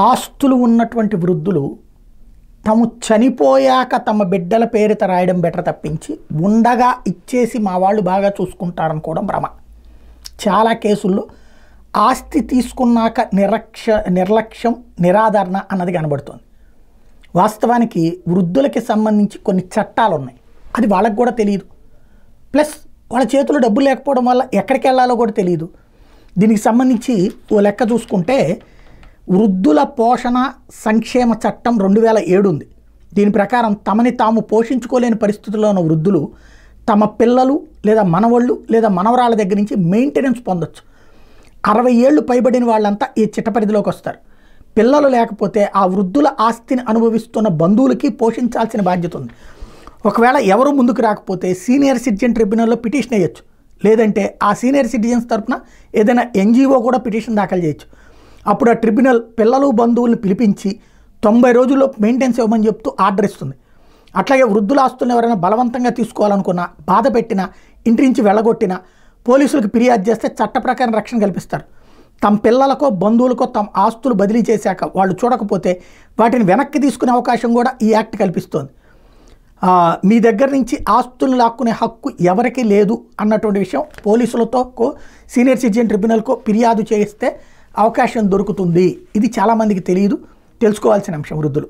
ఆస్తులు ఉన్నటువంటి వృద్ధులు తాము చనిపోయాక తమ బిడ్డల పేరిట రాయడం బెటర్ తప్పించి ఉండగా ఇచ్చేసి మా వాళ్ళు బాగా చూసుకుంటారనుకోవడం భ్రమ. చాలా కేసుల్లో ఆస్తి తీసుకున్నాక నిర్లక్ష్యం నిరాదరణ అన్నది కనబడుతుంది. వాస్తవానికి వృద్ధులకి సంబంధించి కొన్ని చట్టాలు ఉన్నాయి, అది వాళ్ళకు కూడా తెలియదు. ప్లస్ వాళ్ళ చేతిలో డబ్బులు లేకపోవడం వల్ల ఎక్కడికి వెళ్ళాలో కూడా తెలియదు. దీనికి సంబంధించి ఓ లెక్క చూసుకుంటే వృద్ధుల పోషణ సంక్షేమ చట్టం 2007 ఉంది. దీని ప్రకారం తమని తాము పోషించుకోలేని పరిస్థితుల్లో ఉన్న వృద్ధులు తమ పిల్లలు లేదా మనవళ్ళు లేదా మనవరాళ్ళ దగ్గర నుంచి మెయింటెనెన్స్ పొందొచ్చు. 60 ఏళ్ళు పైబడిన వాళ్ళంతా ఈ చిట్ట పరిధిలోకి వస్తారు. పిల్లలు లేకపోతే ఆ వృద్ధుల ఆస్తిని అనుభవిస్తున్న బంధువులకి పోషించాల్సిన బాధ్యత ఉంది. ఒకవేళ ఎవరు ముందుకు రాకపోతే సీనియర్ సిటిజన్ ట్రిబ్యునల్లో పిటిషన్ వేయచ్చు, లేదంటే ఆ సీనియర్ సిటిజన్స్ తరఫున ఏదైనా ఎన్జిఓ కూడా పిటిషన్ దాఖలు చేయొచ్చు. అప్పుడు ఆ ట్రిబ్యునల్ పిల్లలు బంధువులను పిలిపించి 90 రోజుల్లో మెయింటెనెన్స్ ఇవ్వమని చెప్తూ ఆర్డర్ ఇస్తుంది. అట్లాగే వృద్ధుల ఆస్తులను ఎవరైనా బలవంతంగా తీసుకోవాలనుకున్నా, బాధ పెట్టినా, ఇంటి నుంచి వెళ్ళగొట్టినా పోలీసులకు ఫిర్యాదు చేస్తే చట్ట ప్రకారం రక్షణ కల్పిస్తారు. తమ పిల్లలకో బంధువులకో తమ ఆస్తులు బదిలీ చేశాక వాళ్ళు చూడకపోతే వాటిని వెనక్కి తీసుకునే అవకాశం కూడా ఈ యాక్ట్ కల్పిస్తోంది. మీ దగ్గర నుంచి ఆస్తులు లాక్కునే హక్కు ఎవరికి లేదు అన్నటువంటి విషయం పోలీసులతో సీనియర్ సిటిజన్ ట్రిబ్యునల్కో ఫిర్యాదు చేస్తే అవకాశం దొరుకుతుంది. ఇది చాలామందికి తెలియదు, తెలుసుకోవాల్సిన అంశం వృద్ధులు.